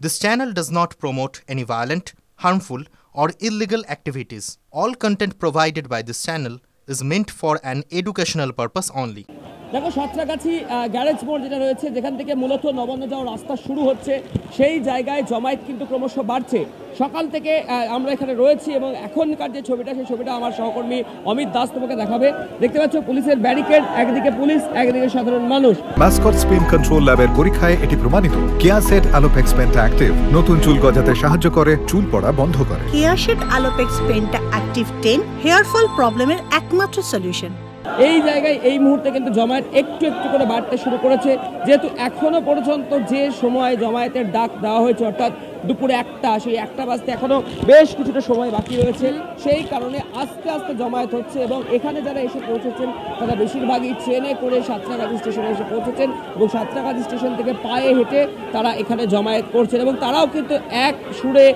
This channel does not promote any violent, harmful, or illegal activities. All content provided by this channel is meant for an educational purpose only. দেখো Santragachi garage মোড় যেটা রয়েছে যেখান থেকে মূলত নবান্ন যাওয়ার রাস্তা শুরু হচ্ছে সেই জায়গায় জমায়েত কিন্তু ক্রমশ বাড়ছে। সকাল থেকে আমরা এখানে রয়েছি এবং এখনকার যে ছবিটা সেই ছবিটা আমার সহকর্মী অমিত দাস তোমাকে দেখাবে। দেখতে পাচ্ছ পুলিশের ব্যারিকেড, একদিকে পুলিশ একদিকে সাধারণ মানুষ। মাসকট স্পিন কন্ট্রোল ল্যাবের পরীক্ষায় এটি প্রমাণিত। কেয়াসেট আলোপেক্স পেন্টা অ্যাক্টিভ নতুন চুল গজাতে সাহায্য করে, চুল পড়া বন্ধ করে। Keya Seth Alopex penta active 10 hair fall প্রবলেমের একমাত্র সলিউশন। এই জায়গায় এই মুহূর্তে কিন্তু জমায়েত একটু একটু করে বাড়তে শুরু করেছে, যেহেতু এখনো পর্যন্ত যে সময় জমায়েতের ডাক দেওয়া হয়েছে অর্থাৎ দুপুরে 1টা, সেই 1টা বাজতে এখনো বেশ কিছুটা সময় বাকি রয়েছে। সেই কারণে আস্তে আস্তে জমায়েত হচ্ছে এবং এখানে যারা এসে পৌঁছেছেন তারা বেশিরভাগই ট্রেনে করে সাঁতরাগাছি স্টেশনে এসে পৌঁছেছেন এবং সাঁতরাগাছি স্টেশন থেকে পায়ে হেঁটে তারা এখানে জমায়েত করছেন এবং তারাও কিন্তু এক সুরে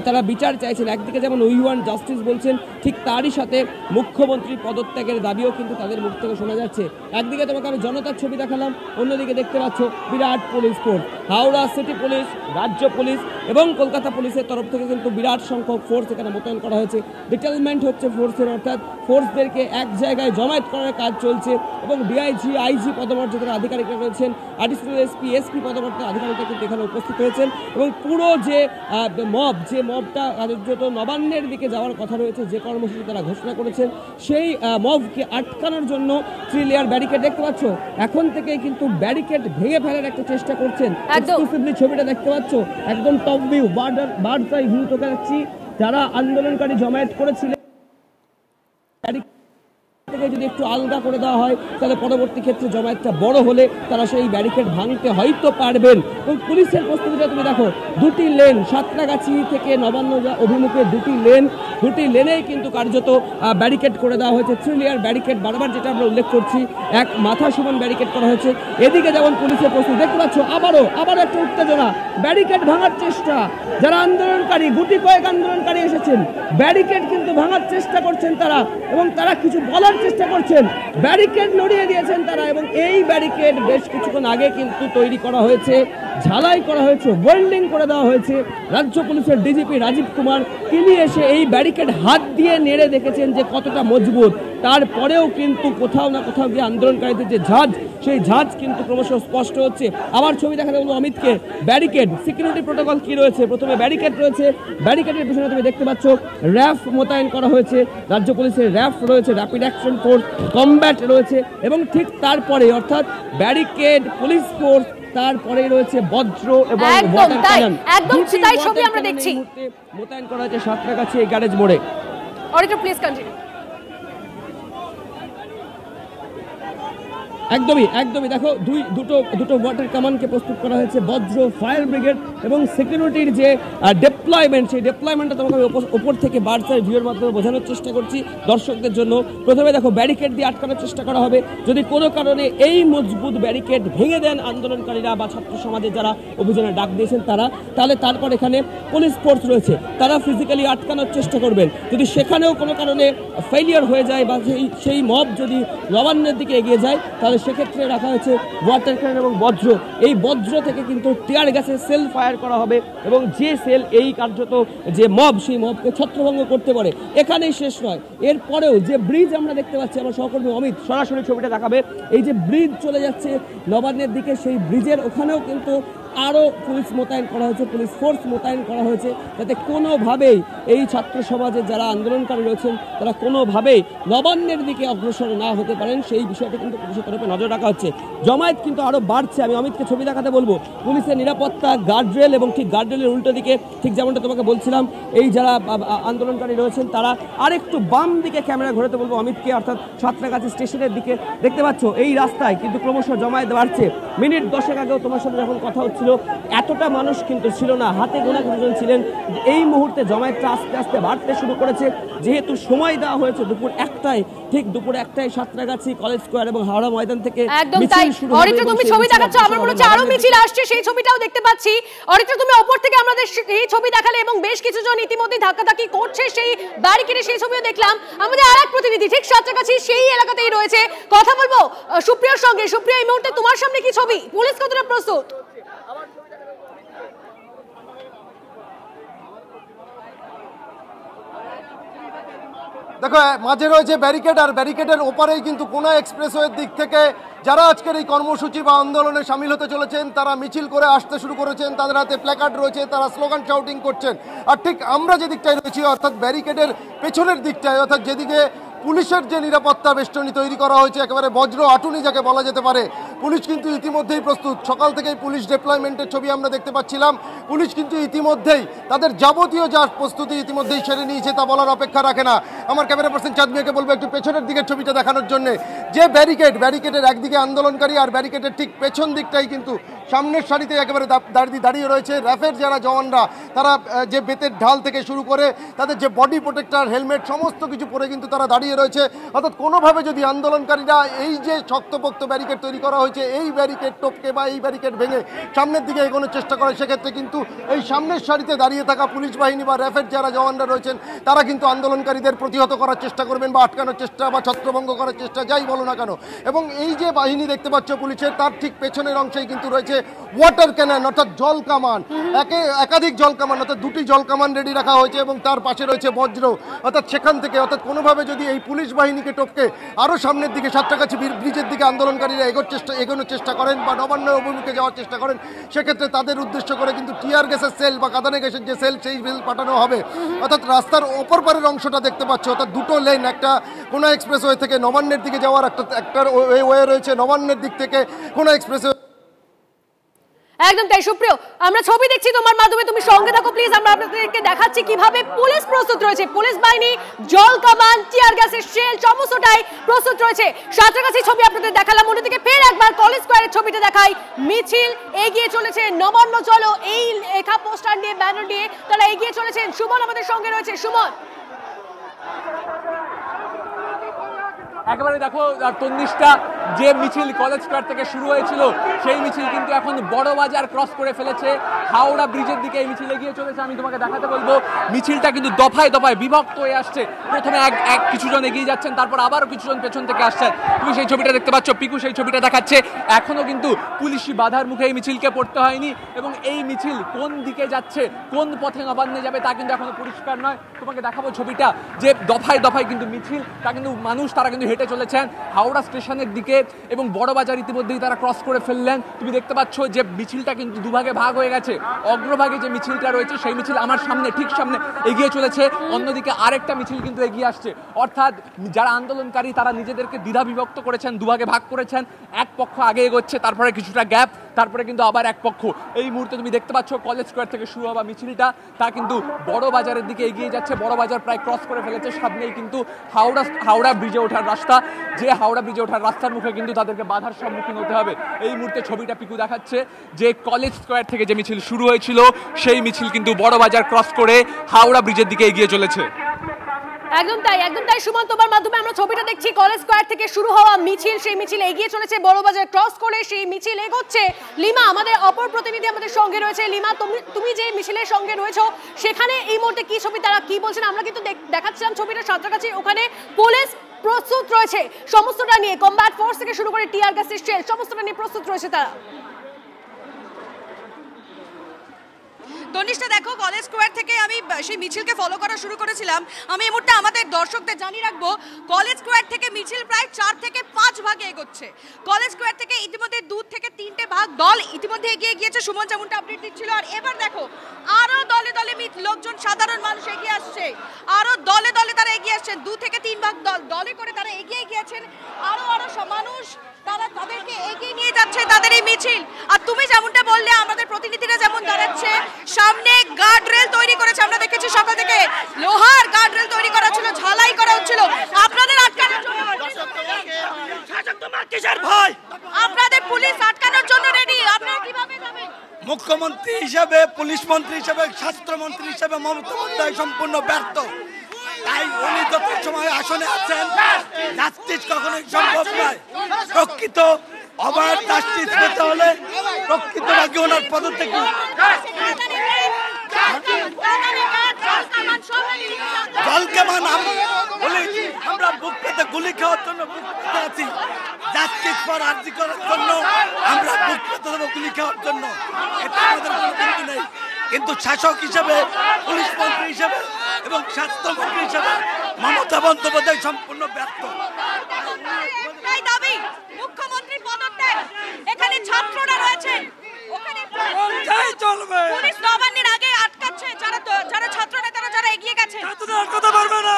তারা বিচার চাইছেন। একদিকে যেমন উই ওয়ান্ট জাস্টিস বলছেন, ঠিক তারই সাথে মুখ্যমন্ত্রী পদত্যাগের দাবিও কিন্তু তাদের মুখ থেকে শোনা যাচ্ছে। একদিকে তোমাকে আমি জনতার ছবি দেখালাম, অন্যদিকে দেখতে পাচ্ছ বিরাট police force, Howrah city police, রাজ্য পুলিশ এবং কলকাতা পুলিশের তরফ থেকে কিন্তু বিরাট সংখ্যক ফোর্স এখানে মোতায়েন করা হয়েছে। ডিটেলমেন্ট হচ্ছে ফোর্সের, অর্থাৎ ফোর্সদেরকে এক জায়গায় জমায়েত করার কাজ চলছে এবং ডিআইজি, আইজি পদমর্যাদার আধিকারিকরা রয়েছেন, অ্যাডিশনাল এসপি, এসপি পদমর্যাদার আধিকারিকরা কিন্তু এখানে উপস্থিত হয়েছেন এবং পুরো যে মবটা কার্যত নবান্নের দিকে যাওয়ার কথা রয়েছে, যে কর্মসূচি তারা ঘোষণা করেছেন সেই মবকে আটকানোর জন্য 3 লেয়ার ব্যারিকেড দেখতে পাচ্ছ। এখন থেকেই কিন্তু ব্যারিকেড ভেঙে ফেলার একটা চেষ্টা করছেন। এক্সক্লুসিভলি ছবিটা দেখতে পাচ্ছ, একদম top view, bird eye view তোকে যাচ্ছি। যারা আন্দোলনকারী জমায়েত করেছিলেন থেকে যদি একটু আলগা করে দেওয়া হয় তাহলে পরবর্তী ক্ষেত্রে জমায়েতটা বড় হলে তারা সেই ব্যারিকেড ভাঙতে হয়তো পারবেন। এবং পুলিশের প্রস্তুতিটা তুমি দেখো, 2টি লেন সাঁতরাগাছি থেকে নবান্ন অভিমুখে 2টি লেনেই কিন্তু কার্যত ব্যারিকেড করে দেওয়া হয়েছে। 3 লেয়ার ব্যারিকেড, বারবার যেটা আমরা উল্লেখ করছি, এক মাথা সমান ব্যারিকেড করা হয়েছে। এদিকে যেমন পুলিশের প্রস্তুতি দেখতে পাচ্ছ, আবারও একটা উত্তেজনা, ব্যারিকেড ভাঙার চেষ্টা। যারা আন্দোলনকারী, গুটি কয়েক আন্দোলনকারী এসেছেন, ব্যারিকেড কিন্তু ভাঙার চেষ্টা করছেন তারা এবং তারা কিছু বলার চেষ্টা করছেন। ব্যারিকেড নড়িয়ে দিয়েছেন তারা এবং এই ব্যারিকেড বেশ কিছুক্ষণ আগে কিন্তু তৈরি করা হয়েছে, ঝালাই করা হয়েছে, ওয়েল্ডিং করে দেওয়া হয়েছে। রাজ্য পুলিশের ডিজিপি রাজীব কুমার তিনি এসে এই ব্যারিকেড হাত দিয়ে নেড়ে দেখেছেন যে কতটা মজবুত। তারপরেও কিন্তু কোথাও না কোথাও গিয়ে আন্দোলনকারীদের যে ঝাঁজ, সেই ঝাঁজ কিন্তু ক্রমশ স্পষ্ট হচ্ছে। আবার ছবি দেখাতে বলবো অমিতকে, ব্যারিকেড সিকিউরিটি প্রোটোকল কি রয়েছে। প্রথমে ব্যারিকেড রয়েছে, ব্যারিকেডের পিছনে তুমি দেখতে পাচ্ছ র্যাফ মোতায়েন করা হয়েছে, রাজ্য পুলিশের র্যাফ রয়েছে, র্যাপিড অ্যাকশন ফোর্স, কমব্যাট রয়েছে এবং ঠিক তারপরে অর্থাৎ ব্যারিকেড, পুলিশ ফোর্স, তারপরে রয়েছে বজ্র এবং ওয়াটার ক্যানন। একদম তাই ছবি আমরা দেখছি মোতায়েন করা হয়েছে সাঁতরাগাছি এই গ্যারেজ মোড়ে। Auditor please continue. একদমই দেখো, দুটো ওয়াটার কামানকে প্রস্তুত করা হয়েছে, বজ্র, ফায়ার ব্রিগেড এবং সিকিউরিটির যে ডেপ্লয়মেন্ট, সেই ডেপ্লয়মেন্টটা তোমাকে আমি ওপর থেকে বার্ডস আই ভিউর মাধ্যমে বোঝানোর চেষ্টা করছি দর্শকদের জন্য। প্রথমে দেখো ব্যারিকেড দিয়ে আটকানোর চেষ্টা করা হবে। যদি কোনো কারণে এই মজবুত ব্যারিকেড ভেঙে দেন আন্দোলনকারীরা বা ছাত্র সমাজের যারা অভিযানে ডাক দিয়েছেন তারা, তাহলে তারপর এখানে পুলিশ ফোর্স রয়েছে, তারা ফিজিক্যালি আটকানোর চেষ্টা করবেন। যদি সেখানেও কোনো কারণে ফেলিয়ার হয়ে যায় বা সেই মব যদি নবান্নের দিকে এগিয়ে যায় তাহলে সেক্ষেত্রে রাখা হয়েছে ওয়াটার ক্যানন এবং বজ্র। এই বজ্র থেকে কিন্তু টিয়ার গ্যাসের সেল ফায়ার করা হবে এবং যে সেল এই কার্যত যে মব, সেই মবকে ছত্রভঙ্গ করতে পারে। এখানেই শেষ নয়, এরপরেও যে ব্রিজ আমরা দেখতে পাচ্ছি, আমার সহকর্মী অমিত সরাসরি ছবিটা দেখাবে, এই যে ব্রিজ চলে যাচ্ছে নবান্নের দিকে, সেই ব্রিজের ওখানেও কিন্তু আরও পুলিশ মোতায়েন করা হয়েছে, পুলিশ ফোর্স মোতায়েন করা হয়েছে, যাতে কোনোভাবেই এই ছাত্র সমাজের যারা আন্দোলনকারী রয়েছেন তারা কোনোভাবেই নবান্নের দিকে অগ্রসর না হতে পারেন, সেই বিষয়টি কিন্তু পুলিশের তরফে নজর রাখা হচ্ছে। জমায়েত কিন্তু আরও বাড়ছে। আমি অমিতকে ছবি দেখাতে বলবো, পুলিশের নিরাপত্তা, গার্ডরেল এবং ঠিক গার্ডরেলের উল্টো দিকে, ঠিক যেমনটা তোমাকে বলছিলাম, এই যারা আন্দোলনকারী রয়েছেন তারা আরেকটু বাম দিকে ক্যামেরা ঘোরাতে বলবো অমিতকে, অর্থাৎ সাঁতরাগাছি স্টেশনের দিকে। দেখতে পাচ্ছ এই রাস্তায় কিন্তু ক্রমশ জমায়েত বাড়ছে। মিনিট 10 আগেও তোমার সাথে যখন কথা হচ্ছিল এতটা মানুষ কিন্তু ছিল না, হাতে গোনা কিছুজন ছিলেন। এই মুহূর্তে জমায়েতটা আস্তে আস্তে বাড়তে শুরু করেছে, যেহেতু সময় দেওয়া হয়েছে দুপুর 1টায়, ঠিক দুপুর 1টায় সাঁতরাগাছি কলেজ স্কয়ার এবং হাওড়া ময়দান থেকে মিছিল শুরু হবে। অডিটর তুমি ছবি দেখাচ্ছ, আমার মনে হচ্ছে আরো মিছিল আসছে, সেই ছবিটাও দেখতে পাচ্ছি। অডিটর তুমি উপর থেকে আমাদের এই ছবি দেখালে এবং বেশ কিছু জন ইতিমধ্যে ধাক্কাধাক্কি করছে সেই ব্যারিকেডে, সেই ছবিও দেখলাম। আমাদের আরেক প্রতিনিধি ঠিক সাঁতরাগাছি সেই এলাকাতেই রয়েছে, কথা বলবো সুপ্রিয়ার সঙ্গে। সুপ্রিয়া, এই মুহূর্তে তোমার সামনে কি ছবি, পুলিশ কতটা প্রস্তুত? দেখো মাঝে রয়েছে ব্যারিকেড, আর ব্যারিকেডের ওপারেই কিন্তু কোনা এক্সপ্রেসওয়ের দিক থেকে যারা আজকের এই কর্মসূচি বা আন্দোলনে সামিল হতে চলেছেন তারা মিছিল করে আসতে শুরু করেছেন, তাদের হাতে প্ল্যাকার্ড রয়েছে, তারা স্লোগান শাউটিং করছেন। আর ঠিক আমরা যে দিকটায় রয়েছি অর্থাৎ ব্যারিকেডের পেছনের দিকটায়, অর্থাৎ যেদিকে পুলিশের যে নিরাপত্তা বেষ্টনী তৈরি করা হয়েছে, একেবারে বজ্র আটুনি যাকে বলা যেতে পারে, পুলিশ কিন্তু ইতিমধ্যেই প্রস্তুত। সকাল থেকেই পুলিশ ডিপ্লয়মেন্টের ছবি আমরা দেখতে পাচ্ছিলাম। পুলিশ কিন্তু ইতিমধ্যেই তাদের যাবতীয় যা প্রস্তুতি ইতিমধ্যেই সেরে নিয়েছে, তা বলার অপেক্ষা রাখে না। আমার ক্যামেরা পার্সন চাঁদমিয়াকে বলবো একটু পেছনের দিকের ছবিটা দেখানোর জন্য। যে ব্যারিকেডের একদিকে আন্দোলনকারী, আর ব্যারিকেডের ঠিক পেছন দিকটাই কিন্তু সামনের সারিতে একেবারে দাঁড়িয়ে রয়েছে র্যাফের যারা জওয়ানরা, তারা যে বেতের ঢাল থেকে শুরু করে তাদের যে বডি প্রোটেক্টর, হেলমেট সমস্ত কিছু পরে কিন্তু তারা দাঁড়িয়ে রয়েছে। অর্থাৎ কোনোভাবে যদি আন্দোলনকারীরা এই যে শক্তপোক্ত ব্যারিকেড তৈরি করা হয়েছে, এই ব্যারিকেড টপকে বা এই ব্যারিকেড ভেঙে সামনের দিকে এগোনোর চেষ্টা করে, সেক্ষেত্রে কিন্তু এই সামনের সারিতে দাঁড়িয়ে থাকা পুলিশ বাহিনী বা র্যাফের যারা জওয়ানরা রয়েছেন তারা কিন্তু আন্দোলনকারীদের প্রতিহত করার চেষ্টা করবেন বা আটকানোর চেষ্টা বা ছত্রভঙ্গ করার চেষ্টা, যাই বলো না কেন। এবং এই যে বাহিনী দেখতে পাচ্ছ পুলিশের, তার ঠিক পেছনের অংশেই কিন্তু রয়েছে ওয়াটার ক্যানন অর্থাৎ জল কামান, একাধিক জল কামান, অর্থাৎ দুটি জল কামান রেডি রাখা হয়েছে এবং তার পাশে রয়েছে বজ্র। অর্থাৎ সেখান থেকে অর্থাৎ কোনোভাবে যদি এই পুলিশ বাহিনীকে টপকে আরও সামনের দিকে সাঁতরাগাছি ব্রিজের দিকে আন্দোলনকারীরা এগোনোর চেষ্টা করেন বা নবান্ন অভিমুখে যাওয়ার চেষ্টা করেন, সেক্ষেত্রে তাদের উদ্দেশ্য করে কিন্তু টিয়ার গ্যাসের সেল বা কাঁদানে গ্যাসের যে সেল, সেই সেল পাঠানো হবে। অর্থাৎ রাস্তার অপর পারের অংশটা দেখতে পাচ্ছ, অর্থাৎ দুটো লেন, একটা কোনা এক্সপ্রেসওয়ে থেকে নবান্নের দিকে যাওয়ার একটা ওয়ে রয়েছে, নবান্নের দিক থেকে কোনা এক্সপ্রেসওয়ে। একদম তাই সুপ্রিয়, আমরা ছবি দেখছি তোমার মাধ্যমে, তুমি সঙ্গে থাকো প্লিজ। আমরা আপনাদেরকে দেখাচ্ছি কিভাবে পুলিশ প্রস্তুত রয়েছে, পুলিশ বাহিনী, জল কামান, টিয়ার গ্যাসের শেল সমস্তটাই প্রস্তুত রয়েছে। সাঁতরাগাছি ছবি আপনাদের দেখালাম, অন্যদিকে ফের একবার কলেজ স্কয়ারের ছবিটা দেখাই। মিছিল এগিয়ে চলেছে, নবান্ন চলো এই লেখা পোস্টার নিয়ে, ব্যানার নিয়ে তারা এগিয়ে চলেছেন। সুমন আমাদের সঙ্গে রয়েছে। সুমন, একেবারে দেখো তন্নিষ্ঠা, যে মিছিল কলেজ স্কয়ার থেকে শুরু হয়েছিল সেই মিছিল কিন্তু এখন বড় বাজার ক্রস করে ফেলেছে, হাওড়া ব্রিজের দিকে এই মিছিল এগিয়ে চলেছে। আমি তোমাকে দেখাতে বলবো মিছিলটা কিন্তু দফায় দফায় বিভক্ত হয়ে আসছে। প্রথমে এক কিছুজন এগিয়ে যাচ্ছেন, তারপর আবারও কিছুজন পেছন থেকে আসছেন। তুমি সেই ছবিটা দেখতে পাচ্ছ, পিকু সেই ছবিটা দেখাচ্ছে। এখনো কিন্তু পুলিশি বাধার মুখে এই মিছিলকে পড়তে হয়নি এবং এই মিছিল কোন দিকে যাচ্ছে, কোন পথে নবান্নে যাবে তা কিন্তু এখনো পরিষ্কার নয়। তোমাকে দেখাবো ছবিটা, যে দফায় দফায় কিন্তু মিছিল, তা কিন্তু মানুষ তারা কিন্তু হেঁটে চলেছেন হাওড়া স্টেশনের দিকে এবং বড় বাজার ইতিমধ্যেই তারা ক্রস করে ফেললেন। তুমি দেখতে পাচ্ছ যে মিছিলটা কিন্তু দুভাগে ভাগ হয়ে গেছে। অগ্রভাগে যে মিছিলটা রয়েছে সেই মিছিল আমার সামনে, ঠিক সামনে এগিয়ে চলেছে, অন্যদিকে আরেকটা মিছিল কিন্তু এগিয়ে আসছে। অর্থাৎ যারা আন্দোলনকারী তারা নিজেদেরকে দ্বিধা বিভক্ত করেছেন, দুভাগে ভাগ করেছেন। এক পক্ষ আগে এগোচ্ছে, তারপরে কিছুটা গ্যাপ, তারপরে কিন্তু আবার এক পক্ষ। এই মুহূর্তে তুমি দেখতে পাচ্ছ কলেজ স্কয়ার থেকে শুরু হওয়া মিছিলটা তা কিন্তু বড় বাজারের দিকে এগিয়ে যাচ্ছে। বড় বাজার প্রায় ক্রস করে ফেলেছে, সামনেই কিন্তু হাওড়া ব্রিজে ওঠার রাস্তা, যে হাওড়া ব্রিজে ওঠার রাস্তার মুখে কিন্তু তাদেরকে বাধার সম্মুখীন হতে হবে। এই মুহূর্তে ছবিটা পিকু দেখাচ্ছে যে কলেজ স্কয়ার থেকে যে মিছিল শুরু হয়েছিল সেই মিছিল কিন্তু বড় বাজার ক্রস করে হাওড়া ব্রিজের দিকে এগিয়ে চলেছে। একদম তাই সুমন, তোমার মাধ্যমে আমরা ছবিটা দেখছি। কলেজ স্কয়ার থেকে শুরু হওয়া মিছিল, সেই মিছিল এগিয়ে চলেছে বড় বাজার ক্রস করে, সেই মিছিল এগোচ্ছে। লিমা আমাদের অপর প্রতিনিধি আমাদের সঙ্গে রয়েছে। লিমা, তুমি যে মিছিলের সঙ্গে রয়েছো সেখানে এই মুহূর্তে কি ছবি, তারা কি বলছেন? আমরা কিন্তু দেখাচ্ছিলাম ছবিটা সাঁতরাগাছি, ওখানে পুলিশ প্রস্তুত রয়েছে সমস্তটা নিয়ে, কমব্যাট ফোর্স থেকে শুরু করে টিয়ার গ্যাসের শেল সমস্তটা নিয়ে প্রস্তুত রয়েছে তারা। তনিষ্ঠা, দেখো কলেজ স্কয়ার থেকে আমি সেই মিছিলকে ফলো করা শুরু করেছিলাম। আমি এই মুহূর্তে আমাদের দর্শকদের জানিয়ে রাখবো কলেজ স্কয়ার থেকে মিছিল প্রায় 4 থেকে 5 ভাগে এগোচ্ছে। কলেজ স্কয়ার থেকে ইতিমধ্যে 2 থেকে 3টে ভাগ দল ইতিমধ্যে এগিয়ে গিয়েছে, সুমন যেমনটা আপডেট দিচ্ছিল। আর এবার দেখো আরো দলে দলে লোকজন, সাধারণ মানুষ এগিয়ে আসছে, আরো দলে দলে তারা এগিয়ে আসছেন। 2 থেকে 3 ভাগ দলে করে তারা এগিয়ে গিয়েছেন, আরো মানুষ তারা তাদেরকে এগিয়ে নিয়ে যাচ্ছে তাদের এই মিছিল। আর তুমি যেমনটা বললে, আমাদের প্রতিনিধিরা যেমন দাঁড়াচ্ছে, সামনে গার্ড রেল তৈরি করেছে, আমরা দেখেছি সকাল থেকে লোহার গার্ড রেল তৈরি করা ছিল, ঝালাই করা হচ্ছিল আপনাদের আটকানোর জন্য। আপনাদের পুলিশ আটকানোর জন্য রেডি, আপনারা কিভাবে যাবেন? মুখ্যমন্ত্রী হিসেবে, পুলিশ মন্ত্রী হিসেবে, স্বাস্থ্যমন্ত্রী হিসেবে মমতা বন্দ্যোপাধ্যায় সম্পূর্ণ ব্যর্থ। তাই উনি যত সময় আসনে আছেন, জাস্টিস কখনোই সম্ভব নয়। প্রকৃত অবাধ জাস্টিস পেতে হলে প্রকৃতভাবে ওনার পদত্যাগ। জলকামান আমরা বুক পেতে গুলি খাওয়ার জন্য বুক পেতে আছি, জাস্টিস ফর আরজি করার জন্য আমরা বুক পেতে দেবো গুলি খাওয়ার জন্য। এটা আমাদের কোনো কিন্তু নেই। কিন্তু শাসক হিসেবে, পুলিশ মন্ত্রী হিসেবে এবং স্বাস্থ্যমন্ত্রী হিসেবে মমতা বন্দ্যোপাধ্যায় সম্পূর্ণ ব্যর্থ। দাবি মুখ্যমন্ত্রী পদত্যাগ। এখানে ছাত্ররা রয়েছেন, ওখানে চলবে পুলিশ নবান্নের আগে আটকাচ্ছে যারা ছাত্র নেতারা যারা এগিয়ে গেছে। ছাত্রদের আটকাতে পারবে না,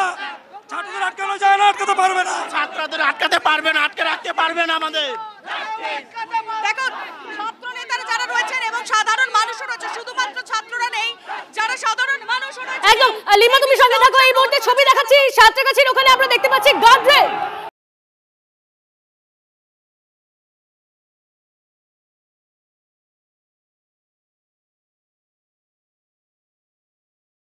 ছাত্রদের আটকানো যায় না, আটকাতে পারবে না, ছাত্রদের আটকাতে পারবে না, আটকে রাখতে পারবে না আমাদের। দেখুন ছাত্র নেতারা যারা রয়েছেন এবং সাধারণ মানুষও রয়েছে, শুধুমাত্র ছাত্ররা নেই, যারা সাধারণ মানুষও রয়েছে। একদম লিমা, তুমি সঙ্গে থাকো, এই মুহূর্তে ছবি দেখাচ্ছি সাঁতরাগাছি